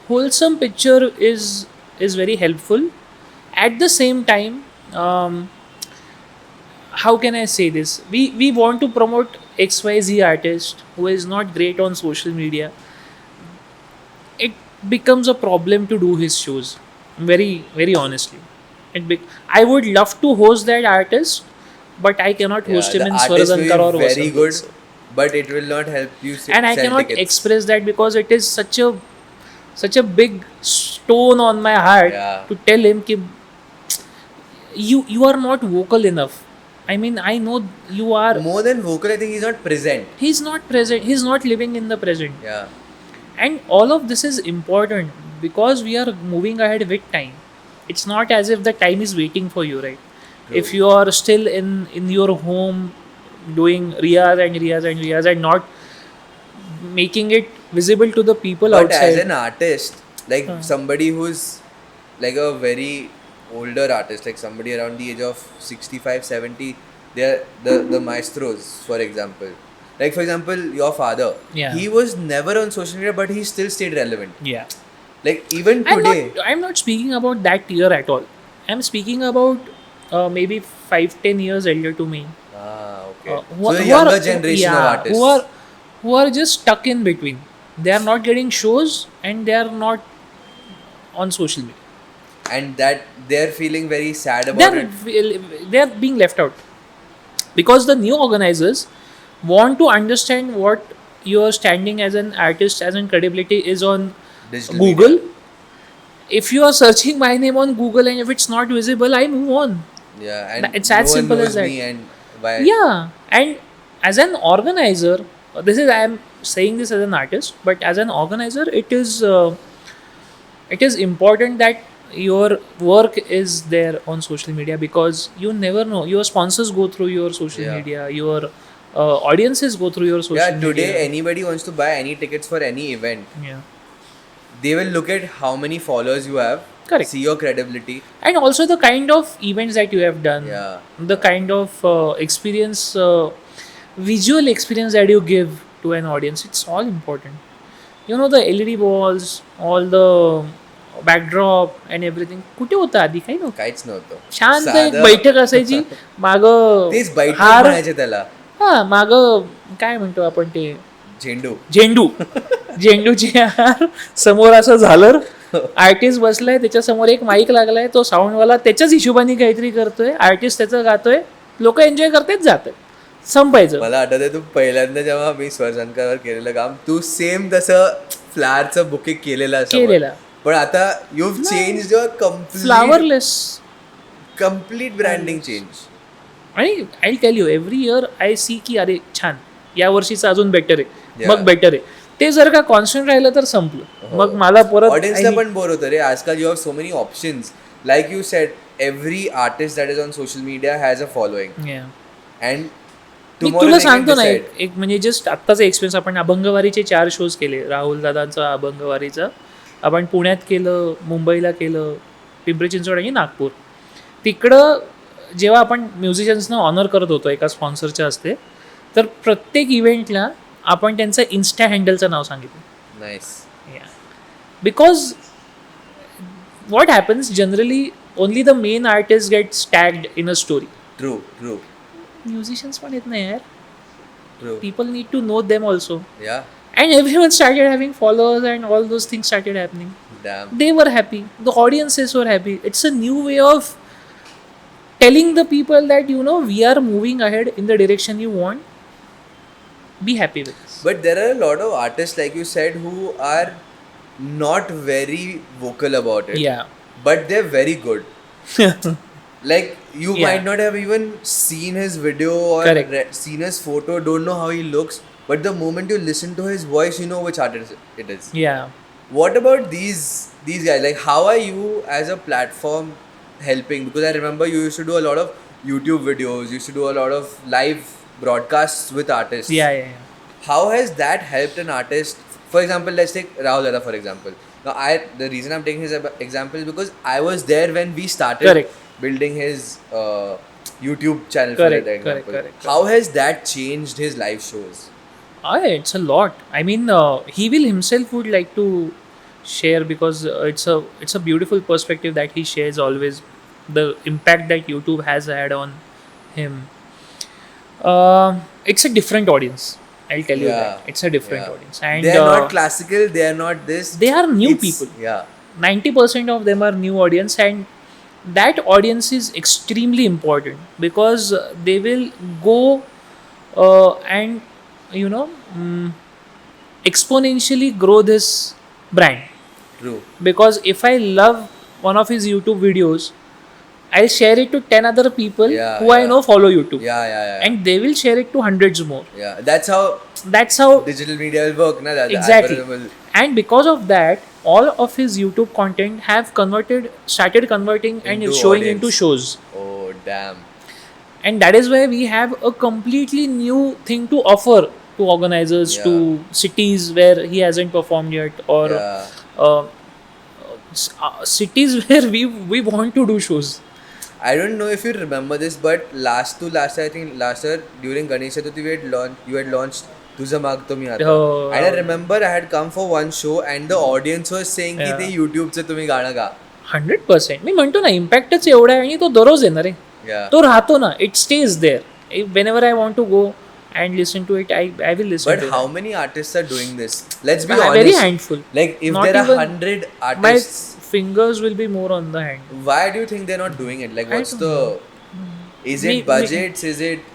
A: wholesome picture is very helpful. At the same time, how can I say this? We want to promote XYZ artist who is not great on social media. It becomes a problem to do his shows. Very, very honestly. I would love to host that artist, but I cannot host him
B: the
A: in
B: artist will
A: Swaradankar or
B: be very
A: Vasant
B: good,
A: also.
B: but it will not help you
A: And I
B: sell
A: cannot
B: tickets.
A: express that because it is such a big stone on my heart
B: Yeah.
A: to tell him कि you are not vocal enough. I mean, I know you are.
B: More than vocal, I think he's not present.
A: He's not present. He's not living in the present.
B: Yeah.
A: And all of this is important because we are moving ahead with time. It's not as if the time is waiting for you, right?
B: True.
A: If you are still in your home doing riyaz and not making it visible to the people
B: But
A: outside.
B: as an artist, like somebody who's like a very older artist, like somebody around the age of 65, 70, they're the maestros, for example. Like, for example, your father,
A: Yeah.
B: he was never on social media, but he still stayed relevant.
A: Yeah.
B: Like, even today,
A: I'm not speaking about that year at all. I'm speaking about maybe 5-10 years elder to me.
B: okay.
A: Who
B: So, the
A: who
B: younger generation of artists.
A: who are just stuck in between. They are not getting shows and they are not on social media.
B: And that they're feeling very sad about it.
A: They are being left out because the new organizers want to understand what your standing as an artist, as in credibility, is on
B: Digital
A: Google.
B: media.
A: If you are searching my name on Google and if it's not visible, I move on.
B: Yeah, and
A: It's as
B: no one
A: simple
B: knows
A: as that.
B: me and why.
A: Yeah, and as an organizer, this is, I am saying this as an artist, but as an organizer, it is important that your work is there on social media because you never know. Your sponsors go through your social
B: Yeah.
A: media. Your audiences go through your social
B: Yeah,
A: media.
B: today anybody wants to buy any tickets for any event.
A: Yeah.
B: They will look at how many followers you have,
A: Correct.
B: see your credibility.
A: And also the kind of events that you have done,
B: Yeah.
A: the kind of experience, visual experience that you give to an audience, it's all important. You know, the LED balls, all the backdrop and everything. कुठे होतं आधी काही नव्हतं.
B: काहीच नव्हतं.
A: शांत एक
B: साधं-
A: बैठक असायची माग
B: तेच बैठक
A: हार,
B: म्हणायचे त्याला.
A: हा माग काय म्हणतो आपण ते
B: झेंडू.
A: झेंडूची हार, समोर असं झालर, आर्टिस्ट बसलाय, त्याच्या समोर एक माईक लागलाय, तो साऊंडवाला त्याच्याच हिशोबाने काहीतरी करतोय, आर्टिस्ट त्याचं गातोय, लोक एन्जॉय करतायत, जातात, संपायचं.
B: मला आठवतंय तू पहिल्यांदा जेव्हा मी स्वरसंकारवर केलेलं काम, तू सेम तसं फ्लावरचं बुके केलेलं. पण आता you change your complete
A: flowerless
B: complete branding change.
A: आणि I tell you every year I see की अरे छान, या वर्षीचं अजून बेटर आहे,
B: Yeah.
A: मग बेटर आहे. ते जर का कॉन्स्टंट राहिलं तर संपलं. मग मला परत
B: ऑडियन्सला पण बोर होतं रे. आजकाल you have so many options. Like you said, every artist that is on social media has a following. And
A: मी तुला सांगतो ना, एक म्हणजे जस्ट आत्ताचा एक्सपिरियन्स, आपण अभंगवारीचे 4 शोज केले. राहुल दादांचा अभंगवारीचं आपण पुण्यात केलं, मुंबईला केलं, पिंपरी चिंचवड आणि नागपूर. तिकडं जेव्हा आपण म्युझिशियन्सना ऑनर करत होतो एका स्पॉन्सरच्या हस्ते, तर प्रत्येक इव्हेंटला आपण त्यांचं इन्स्टा हँडलचं नाव सांगितलं.
B: Nice.
A: Because what happens generally, only the main artist gets tagged in a story.
B: True true
A: Musicians पण येत नाही यार.
B: True.
A: People need to know them also.
B: या
A: And everyone started having followers and all those things started happening.
B: Dam.
A: They were happy. The audiences were happy. It's a new way of telling the people that, you know, we are moving ahead in the direction you want. Be happy with this.
B: But there are a lot of artists, like you said, who are not very vocal about it.
A: Yeah.
B: But they're very good. Like, you
A: Yeah.
B: might not have even seen his video or
A: Correct.
B: seen his photo, don't know how he looks. But the moment you listen to his voice, you know which artist it is.
A: Yeah.
B: What about these guys? Like, how are you as a platform helping? Because I remember you used to do a lot of YouTube videos, you used to do a lot of live broadcasts with artists.
A: Yeah.
B: How has that helped an artist? For example, let's take Rahul Dada for example. Now, the reason I'm taking his example is because I was there when we started
A: Correct.
B: building his YouTube channel.
A: Correct,
B: for that example.
A: correct.
B: How has that changed his live shows?
A: It's a lot. I mean, he will himself would like to share because it's a beautiful perspective that he shares always. The impact that YouTube has had on him. It's a different audience. I'll tell you
B: Yeah.
A: that. It's a different
B: Yeah.
A: audience. And
B: They are not classical. They are not this.
A: they are new
B: It's-
A: people.
B: Yeah.
A: 90% of them are new audience, and that audience is extremely important because they will go and you know exponentially grow this brand.
B: True.
A: Because if I love one of his YouTube videos, I'll share it to 10 other people
B: Yeah,
A: who I
B: yeah.
A: know follow YouTube.
B: Yeah.
A: And they will share it to hundreds more.
B: Yeah, that's how
A: That's how
B: digital media will work, na? The
A: exactly.
B: algorithm will.
A: And because of that, all of his YouTube content have started converting and
B: Into
A: showing
B: audience.
A: into shows.
B: Oh, damn.
A: And that is why we have a completely new thing to offer to organizers,
B: Yeah.
A: to cities where he hasn't performed yet, or
B: Yeah.
A: uh, cities where we want to do shows.
B: I don't know if you remember this, but last year, I think last year during Ganesh Chaturthi, you had launched Tuza Maag Tum Hi Aata.
A: Oh,
B: And I remember I had come for one show and the audience was saying की
A: Yeah.
B: ते YouTube से तुम्ही गाणं गा.
A: 100%. मी म्हणतो ना इम्पॅक्टच एवढा आहे आणि तो दररोज येणार आहे.
B: Yeah.
A: तो राहतो ना. It stays there. Whenever I want to go and listen to it, I will listen
B: But
A: to
B: how
A: it.
B: many artists are doing this? Let's be
A: Very
B: honest.
A: handful.
B: Like if
A: Not
B: there are
A: even-
B: 100
A: My
B: artists,
A: fingers will be more on the hand.
B: why do you think they're not doing it? Like
A: I
B: what's
A: don't
B: the? Is it
A: Me-
B: budgets? Is it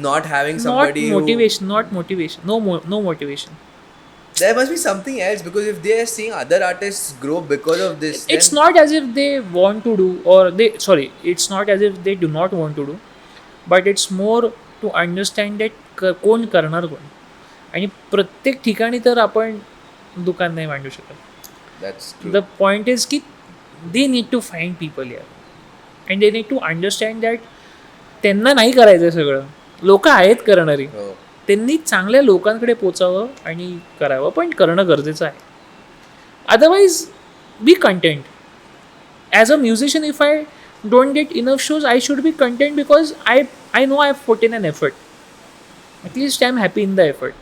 B: not having somebody
A: Not motivation. Not motivation. No motivation.
B: There must be something else because if they are seeing other artists grow because of this,
A: It's
B: then
A: not as if they want to do, or it's not as if they do not want to do, but it's more to understand that कोण करणार कोण. आणि प्रत्येक ठिकाणी तर आपण दुकान नाही मांडू शकत.
B: that's true.
A: The point is की they need to find people here and they need to understand that त्यांना नाही करायचं सगळं, लोक आहेत करणारी.
B: Oh.
A: त्यांनी चांगल्या लोकांकडे पोचावं आणि करावं, पण करणं गरजेचं आहे. Otherwise B content. As a musician if I don't get enough shows I should be content because I know I put in an effort. At least I am happy in the effort.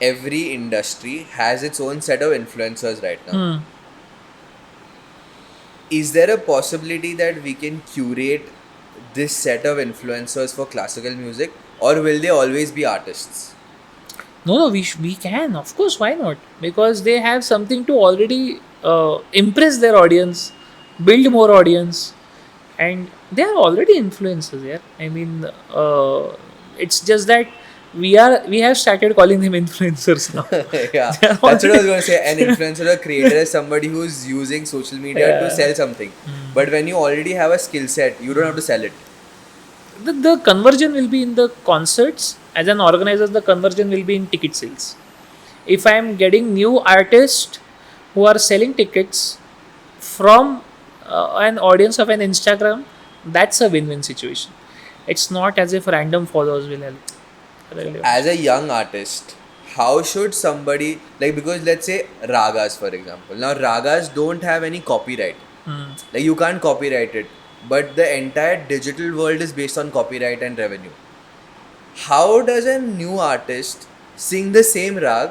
B: Every industry has its own set of influencers right now. Is there a possibility that we can curate this set of influencers for classical music, or will they always be artists?
A: No, we can. Of course, why not? Because they have something to already impress their audience, build more audience, and they are already influencers. Yeah, I mean, it's just that we have started calling them influencers now.
B: Yeah, that's what I was going to say. An influencer or creator is somebody who's using social media to
A: Yeah.
B: sell something. But when you already have a skill set, you don't have to sell it.
A: The conversion will be in the concerts. As an organizer, the conversion will be in ticket sales. If I am getting new artists who are selling tickets from an audience of an Instagram, that's a win-win situation. It's not as if random followers will help.
B: As a young artist, how should somebody, like, because let's say ragas for example, now ragas don't have any copyright. Like you can't copyright it, but the entire digital world is based on copyright and revenue. How does a new artist sing the same rag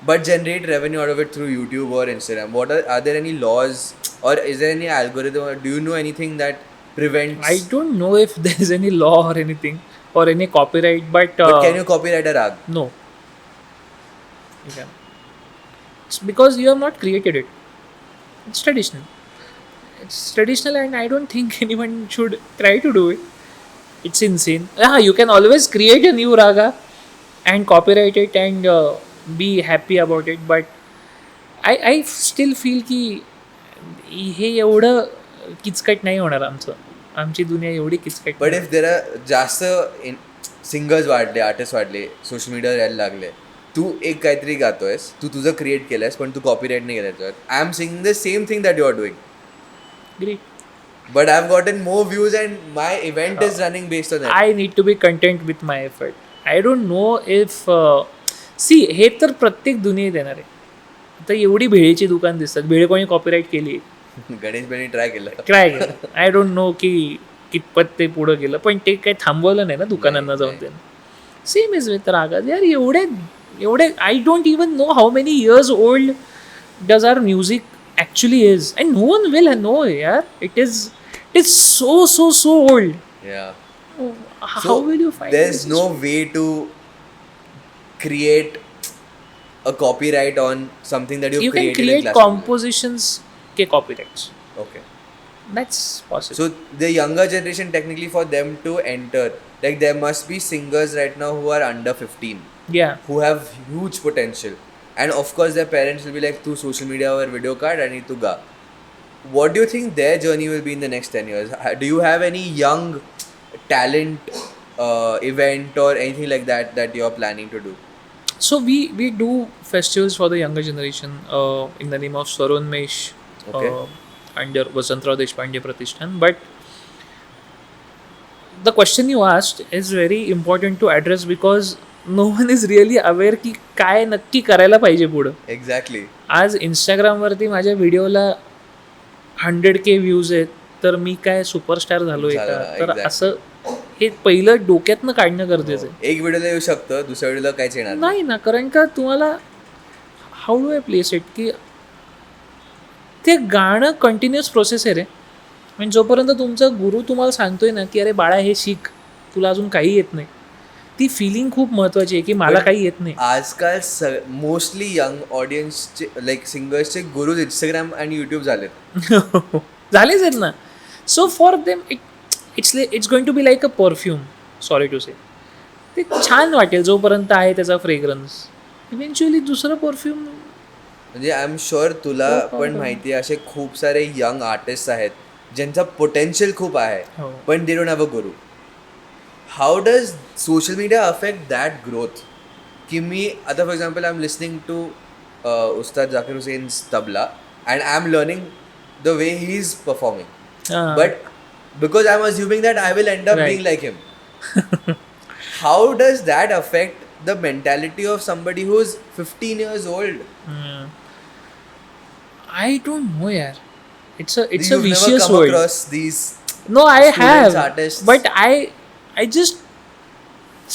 B: but generate revenue out of it through YouTube or Instagram? Are there any laws or is there any algorithm, or do you know anything that prevents?
A: I don't know if there is any law or anything or any copyright, but
B: But can you copyright a rag?
A: no. You can. It's because you have not created it. It's traditional. It's traditional, and I don't think anyone should try to do it. It's insane. Yeah, you can always create a new raga and copyright it and be happy about it, but I still feel की हे एवढं किचकट नाही होणार आमची दुनिया एवढी किचकट
B: But
A: नाही.
B: if there are जास्त सिंगर्स वाढले, आर्टिस्ट वाढले, सोशल मीडियावर यायला लागले, तू एक काहीतरी गातोयस, तू तुझं क्रिएट केलंयस पण तू कॉपीराईट नाही केलं त्याच्यावर. I am singing the same thing that you are doing,
A: Great.
B: but I've gotten more views and my event is running based on that.
A: I need to be content with my effort. I don't know if see हे तर प्रत्येक दुनियेत येणार आहे. आता एवढी भेळीची दुकान दिसतात, भेळ कोणी कॉपीराईट केली,
B: गणेश बेनी ट्राय केलं.
A: काय केलं, आय डोंट नो की कितपत ते पुढं गेलं, पण ते काही थांबवलं नाही ना दुकानांना जाऊन
B: नाही.
A: त्यांना. Same is with raga. यार एवढे I don't even know how many years old does our music actually is, and no one will know. Yeah, it is so old.
B: Yeah.
A: How will you find
B: There's
A: this?
B: no way to create a copyright on something that you've
A: You can
B: created in
A: create
B: classical music.
A: compositions ke copyrights.
B: Okay.
A: That's possible.
B: So the younger generation, technically for them to enter, like there must be singers right now who are under 15
A: Yeah.
B: who have huge potential, and of course their parents will be like, "तू social media वर video काढ आणि तू गा." what do you think their journey will be in the next 10 years? Do you have any young talent event or anything like that that you're planning to do?
A: So we do festivals for the younger generation in the name of Swaronmesh
B: Okay.
A: under Vasantrao Deshpande Pratishthan. But the question you asked is very important to address because no one is really aware की काय नक्की करायला पाहिजे पुढं.
B: Exactly.
A: आज इंस्टाग्रामवरती माझ्या व्हिडिओला 100K व्ह्यूज आहेत तर मी काय सुपरस्टार झालोय का?
B: झालं,
A: तर
B: exactly.
A: असं हे पहिलं डोक्यातनं काढणं गरजेचं आहे.
B: एक व्हिडिओला येऊ शकतं, दुसऱ्या व्हिडिओला काहीच येणार नाही.
A: नाही ना, कारण का तुम्हाला how do I place it की ते गाणं कंटिन्युअस प्रोसेस आहे रे. म्हणजे जोपर्यंत तुमचा गुरु तुम्हाला सांगतोय ना की अरे बाळा हे शिक, तुला अजून काही येत नाही, ती फिलिंग खूप महत्वाची आहे की मला काही येत नाही.
B: आजकाल मोस्टली यंग ऑडियन्सचे लाईक सिंगर्सचे गुरुज इंस्टाग्राम आणि युट्यूब झालेत.
A: झालेच आहेत ना. So for them it's going to be like a perfume, sorry to say. ते छान वाटेल जोपर्यंत आहे त्याचा फ्रेग्रन्स. इव्हेंच्युअली दुसरं परफ्यूम.
B: म्हणजे आय एम शुअर तुला
A: हो,
B: पण
A: हो.
B: माहिती आहे, असे खूप सारे यंग आर्टिस्ट आहेत ज्यांचा पोटेन्शियल खूप आहे
A: हो.
B: पण they don't have a guru. How does social media affect that growth? की मी आता for example I am listening to Ustad Zakir Hussain's tabla and I am learning the way he is performing, but because I'm assuming that I will end up
A: Right.
B: being like him. How does that affect the mentality of somebody who's 15 years old?
A: I don't know yaar. It's a
B: You've never
A: vicious
B: come
A: world.
B: across these
A: No, I
B: students,
A: have,
B: artists.
A: but I just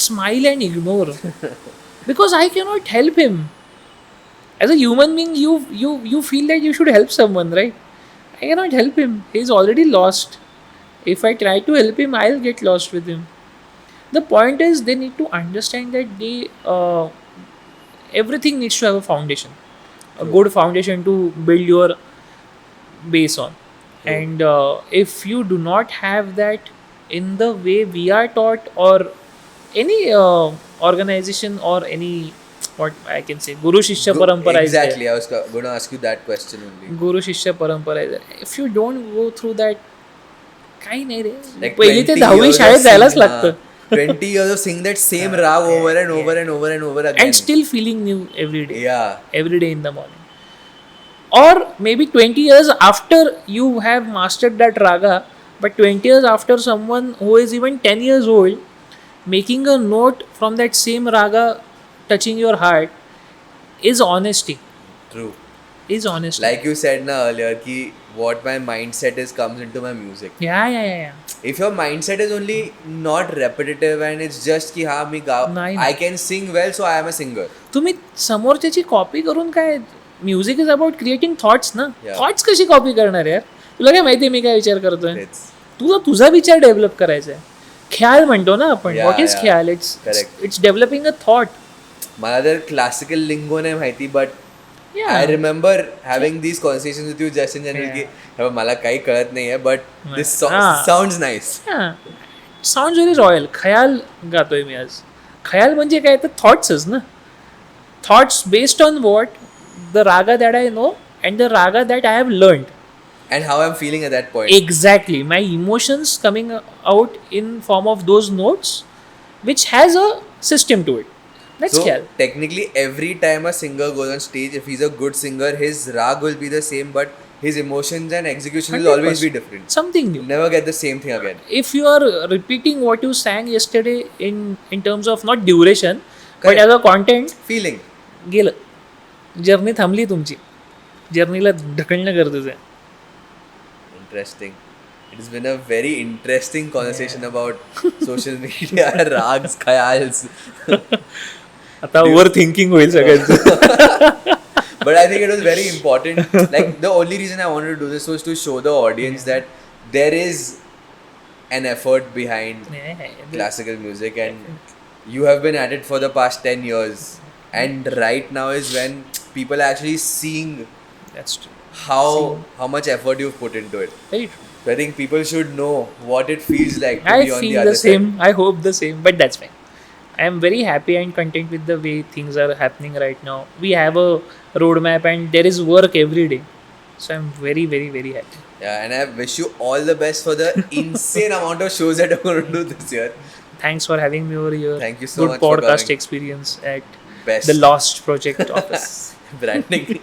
A: smile and ignore because I cannot help him. As a human being, you feel that you should help someone, right? I cannot help him. He's already lost. If I try to help him, I'll get lost with him. The point is, they need to understand that everything needs to have a foundation, a good foundation to build your base on.
B: True.
A: And if you do not have that in the way we are taught, or any organization or any, what I can say, Guru Shishya Parampara is there.
B: Exactly. I was going to ask you that question only.
A: Guru Shishya Parampara is there. If you don't go through that, काही नाही रे.
B: Like
A: पहिली ते
B: 20
A: 10वी
B: years of
A: शाळेत जायलाच
B: singing,
A: लागतं.
B: 20 years of singing that same rag over and over and over and over again.
A: And still feeling new every day.
B: Yeah.
A: Every day in the morning. Or maybe 20 years after you have mastered that raga, but 20 years after someone who is even 10 years old making a note from that same raga touching your heart is honesty.
B: True.
A: Is honesty.
B: Like you said na earlier, ki what my mindset is comes into my music.
A: Yeah.
B: If your mindset is only not repetitive and it's just ki ha mi
A: नाही.
B: I can sing well so I am a singer.
A: तुम्ही समोरच्याची copy करून काय, music is about creating thoughts ना.
B: Yeah.
A: Thoughts कशी copy करणार यार? तुला काय माहिती मी काय विचार करतोय?
B: It's
A: तुला तुझा विचार डेव्हलप करायचा आहे. ख्याल म्हणतो ना आपण.
B: Yeah,
A: what is
B: yeah.
A: ख्याल?
B: Correct.
A: It's developing a thought.
B: मला तर क्लासिकल लिंगो नाही माहिती but I remember having these conversations with you just in general की हे बघ, मला काही कळत नाही आहे but this sounds nice.
A: Sound very royal. खयाल गातोय मी आज. खयाल म्हणजे काय तर थॉट्सच ना. Thoughts based on what? The Raga that I know and the Raga that I have learned.
B: And how I'm feeling at that point.
A: Exactly. My emotions coming out in form of those notes, which has a system to it. That's
B: So
A: Khyal.
B: technically every time a singer goes on stage, if he's a good singer, his rag will be the same but his emotions and execution will always be
A: 100%.
B: different.
A: Something new.
B: You'll never get the same thing again.
A: If you are repeating what you sang yesterday in terms of not duration, but
B: Correct.
A: as a content,
B: Feeling.
A: गेलं. Journey थांबली तुमची. जर्नीला ढकलणं गरजेचं आहे.
B: Interesting. It has been a very interesting conversation about social media, rags, khayals.
A: आता over thinking होईल सगळ्यांचं.
B: But I think it was very important. Like the only reason I wanted to do this was to show the audience that there is an effort behind classical music and you have been at it for the past 10 years. And right now is when people are actually seeing
A: That's true.
B: how much effort you've put into it.
A: Very true.
B: So I think people should know what it feels like to
A: I
B: be on the
A: feel
B: other
A: the same.
B: side.
A: I hope the same. But that's fine. I am very happy and content with the way things are happening right now. We have a roadmap and there is work every day. So I'm very, very, very happy.
B: Yeah, and I wish you all the best for the insane amount of shows that you're going to do this year.
A: Thanks for having me over here.
B: Thank you so
A: Good
B: much for
A: podcast
B: coming.
A: experience at
B: Best.
A: the Lost Project office.
B: Branding.